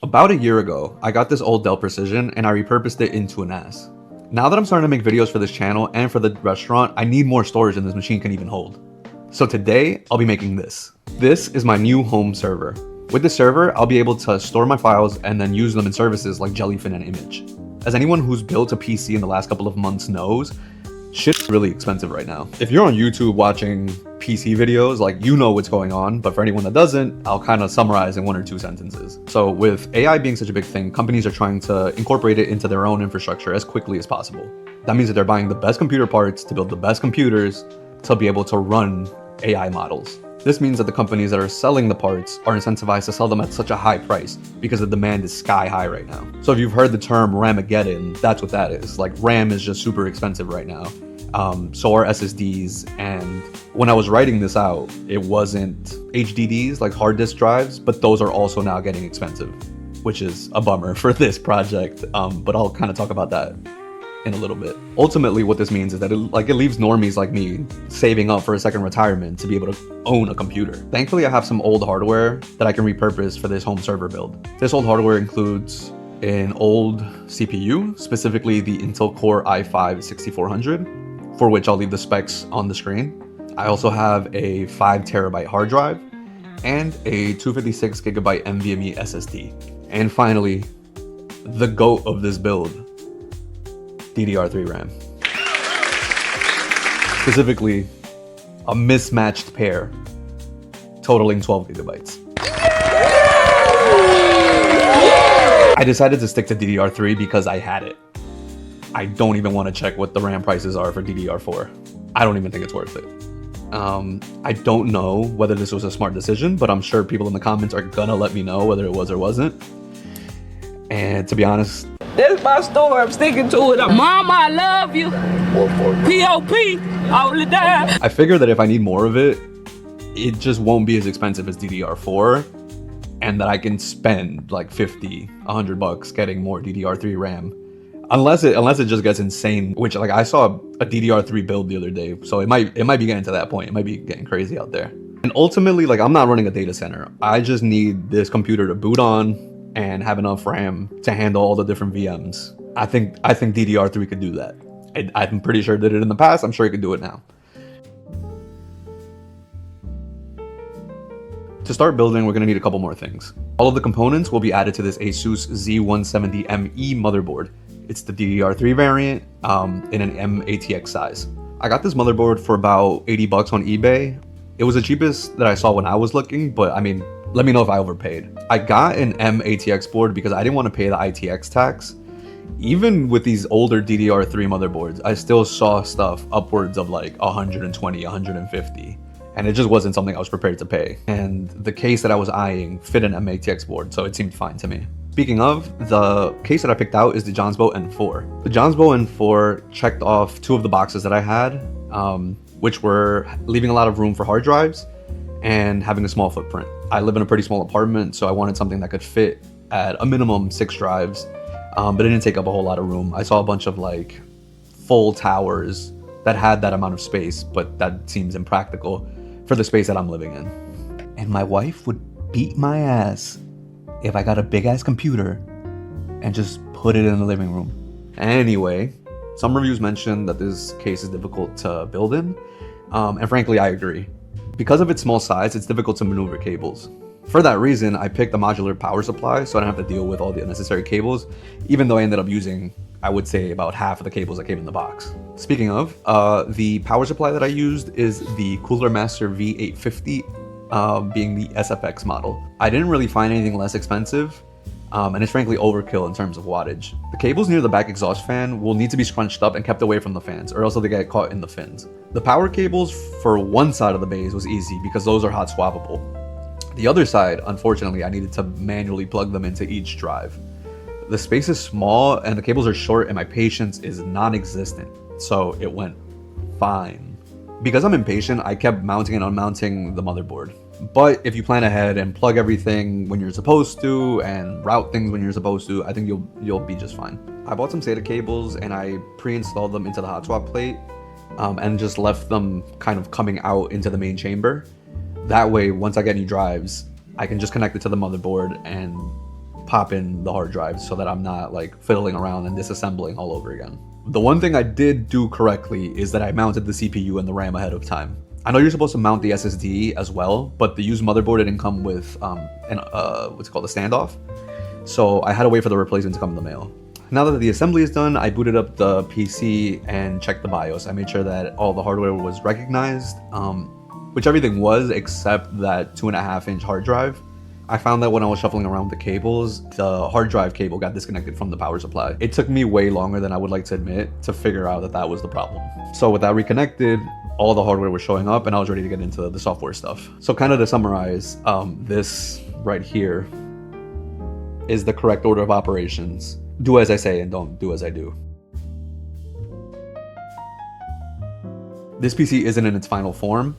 About a year ago, I got this old Dell Precision and I repurposed it into an NAS. Now that I'm starting to make videos for this channel and for the restaurant, I need more storage than this machine can even hold. So today, I'll be making this. This is my new home server. With this server, I'll be able to store my files and then use them in services like Jellyfin and Image. As anyone who's built a PC in the last couple of months knows, shit's really expensive right now. If you're on YouTube watching PC videos, like, you know what's going on, but for anyone that doesn't, I'll kind of summarize in 1 or 2 sentences. So with AI being such a big thing, companies are trying to incorporate it into their own infrastructure as quickly as possible. That means that they're buying the best computer parts to build the best computers to be able to run AI models. This means that the companies that are selling the parts are incentivized to sell them at such a high price because the demand is sky high right now. So if you've heard the term Ramageddon, that's what that is. Like, RAM is just super expensive right now. So are SSDs, and when I was writing this out, it wasn't HDDs, like hard disk drives, but those are also now getting expensive, which is a bummer for this project, but I'll kind of talk about that in a little bit. Ultimately, what this means is that it leaves normies like me saving up for a second retirement to be able to own a computer. Thankfully, I have some old hardware that I can repurpose for this home server build. This old hardware includes an old CPU, specifically the Intel Core i5-6400, for which I'll leave the specs on the screen. I also have a 5TB hard drive and a 256GB NVMe SSD. And finally, the GOAT of this build, DDR3 RAM. Specifically, a mismatched pair totaling 12GB. I decided to stick to DDR3 because I had it. I don't even want to check what the RAM prices are for DDR4. I don't even think it's worth it. I don't know whether this was a smart decision, but I'm sure people in the comments are gonna let me know whether it was or wasn't. And to be honest, this is my story. I'm sticking to it. Mama, I love you. P.O.P. all the time. I figure that if I need more of it, it just won't be as expensive as DDR4, and that I can spend like $50, $100 getting more DDR3 RAM. Unless it just gets insane, which, like, I saw a DDR3 build the other day, so it might be getting to that point. It might be getting crazy out there. And ultimately, like, I'm not running a data center. I just need this computer to boot on and have enough RAM to handle all the different VMs. I think DDR3 could do that. I'm pretty sure it did it in the past. I'm sure it could do it now. To start building, we're going to need a couple more things. All of the components will be added to this Asus Z170ME motherboard. It's the DDR3 variant in an M-ATX size. I got this motherboard for about $80 on eBay. It was the cheapest that I saw when I was looking, but I mean, let me know if I overpaid. I got an M-ATX board because I didn't want to pay the ITX tax. Even with these older DDR3 motherboards, I still saw stuff upwards of like 120, 150. And it just wasn't something I was prepared to pay. And the case that I was eyeing fit an M-ATX board, so it seemed fine to me. Speaking of, the case that I picked out is the Johnsbow N4. The Johnsbow N4 checked off 2 of the boxes that I had, which were leaving a lot of room for hard drives and having a small footprint. I live in a pretty small apartment, so I wanted something that could fit at a minimum 6 drives, but it didn't take up a whole lot of room. I saw a bunch of like full towers that had that amount of space, but that seems impractical for the space that I'm living in. And my wife would beat my ass if I got a big ass computer and just put it in the living room. Anyway, some reviews mentioned that this case is difficult to build in, and frankly, I agree. Because of its small size, it's difficult to maneuver cables. For that reason, I picked a modular power supply so I don't have to deal with all the unnecessary cables, even though I ended up using, I would say, about half of the cables that came in the box. Speaking of, the power supply that I used is the Cooler Master V850, being the SFX model. I didn't really find anything less expensive, and it's frankly overkill in terms of wattage. The cables near the back exhaust fan will need to be scrunched up and kept away from the fans, or else they get caught in the fins. The power cables for one side of the bays was easy because those are hot swappable. The other side, unfortunately, I needed to manually plug them into each drive. The space is small and the cables are short and my patience is non-existent, so it went fine. Because I'm impatient, I kept mounting and unmounting the motherboard. But if you plan ahead and plug everything when you're supposed to and route things when you're supposed to, I think you'll be just fine. I bought some SATA cables and I pre-installed them into the hot swap plate and just left them kind of coming out into the main chamber. That way, once I get new drives, I can just connect it to the motherboard and pop in the hard drive so that I'm not like fiddling around and disassembling all over again. The one thing I did do correctly is that I mounted the CPU and the RAM ahead of time. I know you're supposed to mount the SSD as well, but the used motherboard didn't come with what's it called, a standoff. So I had to wait for the replacement to come in the mail. Now that the assembly is done, I booted up the PC and checked the BIOS. I made sure that all the hardware was recognized, which everything was except that 2.5-inch hard drive. I found that when I was shuffling around the cables, the hard drive cable got disconnected from the power supply. It took me way longer than I would like to admit to figure out that that was the problem. So with that reconnected, all the hardware was showing up and I was ready to get into the software stuff. So kind of to summarize, this right here is the correct order of operations. Do as I say and don't do as I do. This PC isn't in its final form.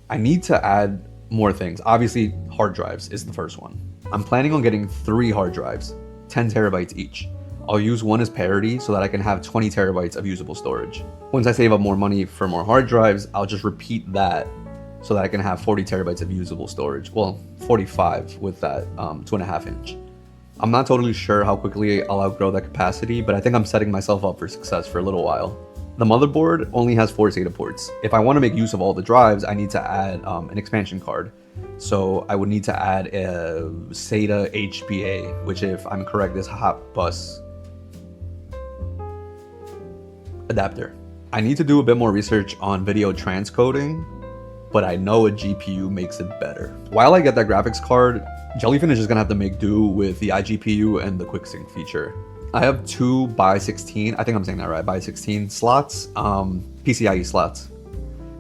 I need to add more things. Obviously, hard drives is the first one. I'm planning on getting 3 hard drives, 10 terabytes each. I'll use one as parity so that I can have 20 terabytes of usable storage. Once I save up more money for more hard drives, I'll just repeat that so that I can have 40 terabytes of usable storage. Well, 45 with that 2.5-inch. I'm not totally sure how quickly I'll outgrow that capacity, but I think I'm setting myself up for success for a little while. The motherboard only has 4 SATA ports. If I want to make use of all the drives, I need to add an expansion card. So I would need to add a SATA HBA, which if I'm correct is hot bus adapter. I need to do a bit more research on video transcoding, but I know a GPU makes it better. While I get that graphics card, Jellyfin is just gonna have to make do with the iGPU and the QuickSync feature. I have 2 by 16, I think I'm saying that right, by 16 slots, PCIe slots.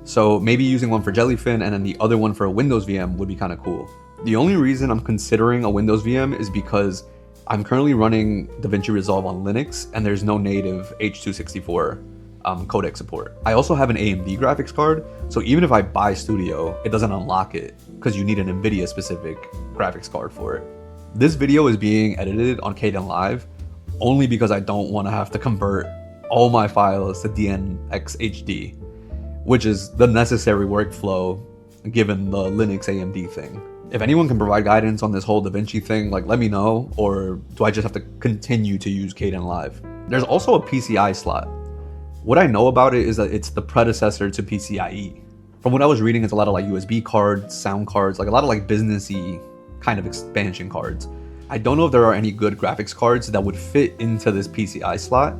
So maybe using one for Jellyfin and then the other one for a Windows VM would be kind of cool. The only reason I'm considering a Windows VM is because I'm currently running DaVinci Resolve on Linux and there's no native H.264 codec support. I also have an AMD graphics card, so even if I buy Studio, it doesn't unlock it because you need an NVIDIA specific graphics card for it. This video is being edited on Kdenlive only because I don't want to have to convert all my files to DNX HD, which is the necessary workflow given the Linux AMD thing. If anyone can provide guidance on this whole DaVinci thing, like let me know, or do I just have to continue to use Kdenlive? There's also a PCI slot. What I know about it is that it's the predecessor to PCIe. From what I was reading, it's a lot of like USB cards, sound cards, like a lot of like businessy kind of expansion cards. I don't know if there are any good graphics cards that would fit into this PCI slot,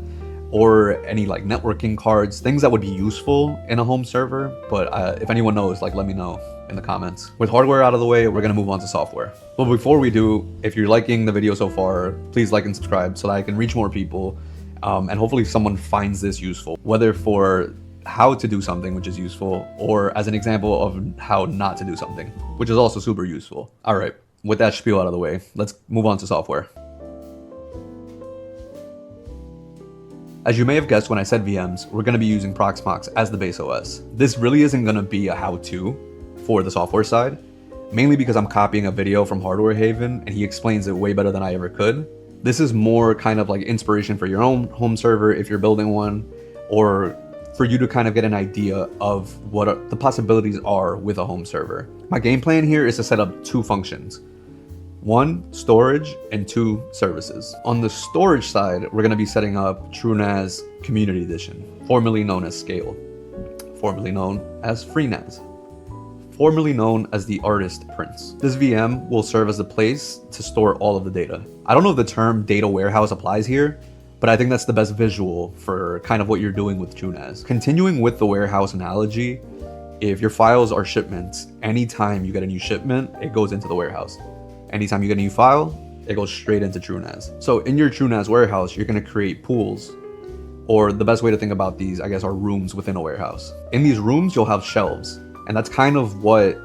or any like networking cards, things that would be useful in a home server. But if anyone knows, like let me know in the comments. With hardware out of the way, we're gonna move on to software. But before we do, if you're liking the video so far, please like and subscribe so that I can reach more people. And hopefully someone finds this useful, whether for how to do something which is useful, or as an example of how not to do something, which is also super useful. All right, with that spiel out of the way, let's move on to software. As you may have guessed when I said VMs, we're going to be using Proxmox as the base OS. This really isn't going to be a how-to for the software side, mainly because I'm copying a video from Hardware Haven and he explains it way better than I ever could. This is more kind of like inspiration for your own home server if you're building one, or for you to kind of get an idea of what the possibilities are with a home server. My game plan here is to set up 2 functions. 1, storage, and 2, services. On the storage side, we're going to be setting up TrueNAS Community Edition, formerly known as Scale, formerly known as FreeNAS, formerly known as the Artist Prince. This VM will serve as the place to store all of the data. I don't know if the term data warehouse applies here, but I think that's the best visual for kind of what you're doing with TrueNAS. Continuing with the warehouse analogy, if your files are shipments, anytime you get a new shipment, it goes into the warehouse. Anytime you get a new file, it goes straight into TrueNAS. So in your TrueNAS warehouse, you're gonna create pools, or the best way to think about these, I guess, are rooms within a warehouse. In these rooms, you'll have shelves, and that's kind of what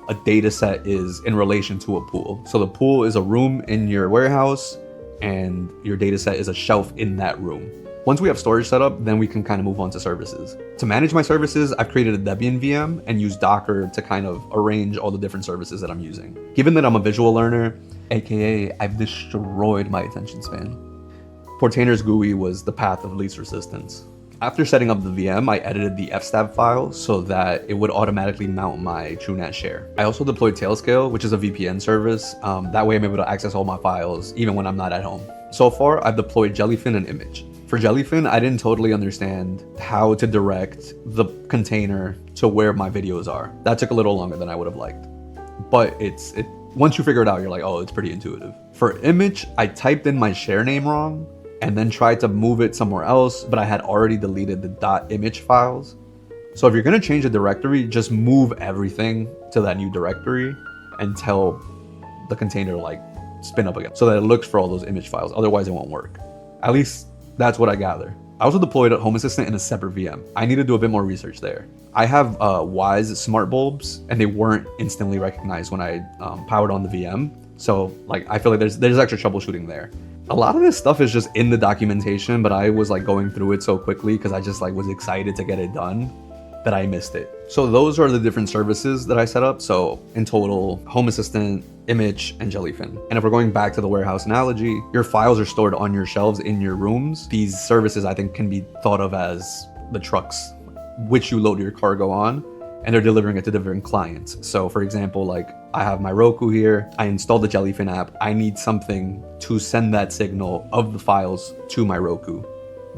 a data set is in relation to a pool. So the pool is a room in your warehouse, and your data set is a shelf in that room. Once we have storage set up, then we can kind of move on to services. To manage my services, I've created a Debian VM and used Docker to kind of arrange all the different services that I'm using. Given that I'm a visual learner, aka I've destroyed my attention span, Portainer's GUI was the path of least resistance. After setting up the VM, I edited the fstab file so that it would automatically mount my TrueNAS share. I also deployed Tailscale, which is a VPN service. That way I'm able to access all my files even when I'm not at home. So far, I've deployed Jellyfin and Image. For Jellyfin, I didn't totally understand how to direct the container to where my videos are. That took a little longer than I would have liked. But once you figure it out, you're like, oh, it's pretty intuitive. For Image, I typed in my share name wrong and then tried to move it somewhere else, but I had already deleted the .image files. So if you're gonna change a directory, just move everything to that new directory and tell the container to like spin up again so that it looks for all those image files. Otherwise it won't work. At least that's what I gather. I also deployed a Home Assistant in a separate VM. I need to do a bit more research there. I have Wyze smart bulbs and they weren't instantly recognized when I powered on the VM. So like, I feel like there's extra troubleshooting there. A lot of this stuff is just in the documentation, but I was like going through it so quickly because I just like was excited to get it done that I missed it. So those are the different services that I set up. So in total, Home Assistant, Image, and Jellyfin. And if we're going back to the warehouse analogy, your files are stored on your shelves in your rooms. These services I think can be thought of as the trucks which you load your cargo on, and they're delivering it to different clients. So for example, like I have my Roku here, I installed the Jellyfin app, I need something to send that signal of the files to my Roku.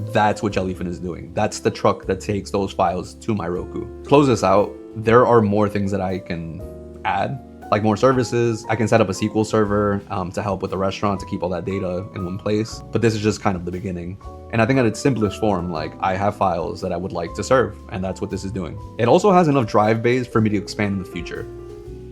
That's what Jellyfin is doing. That's the truck that takes those files to my Roku. Close this out, there are more things that I can add, like more services. I can set up a SQL server to help with the restaurant to keep all that data in one place. But this is just kind of the beginning. And I think at its simplest form, like I have files that I would like to serve, and that's what this is doing. It also has enough drive bays for me to expand in the future.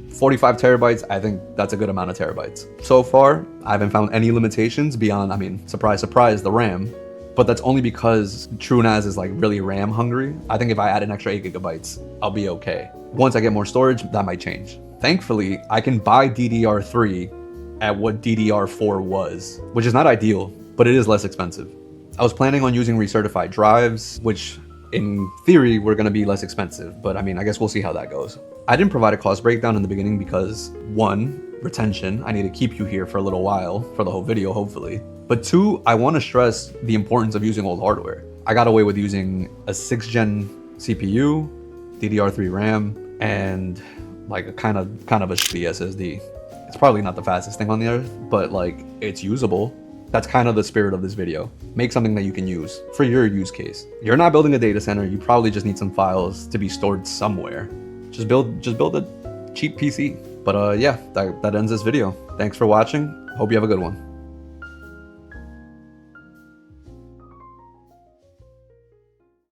45 terabytes, I think that's a good amount of terabytes. So far, I haven't found any limitations beyond, I mean, surprise, surprise, the RAM. But that's only because TrueNAS is like really RAM hungry. I think if I add an extra 8 gigabytes, I'll be okay. Once I get more storage, that might change. Thankfully, I can buy DDR3 at what DDR4 was, which is not ideal, but it is less expensive. I was planning on using recertified drives, which in theory were gonna be less expensive, but I mean, I guess we'll see how that goes. I didn't provide a cost breakdown in the beginning because 1, retention, I need to keep you here for a little while, for the whole video, hopefully. But 2, I wanna stress the importance of using old hardware. I got away with using a 6th gen CPU, DDR3 RAM, and like a kind of a shitty SSD. It's probably not the fastest thing on the earth, but like it's usable. That's kind of the spirit of this video. Make something that you can use for your use case. You're not building a data center, you probably just need some files to be stored somewhere. Just build a cheap PC. But yeah, that ends this video. Thanks for watching. Hope you have a good one.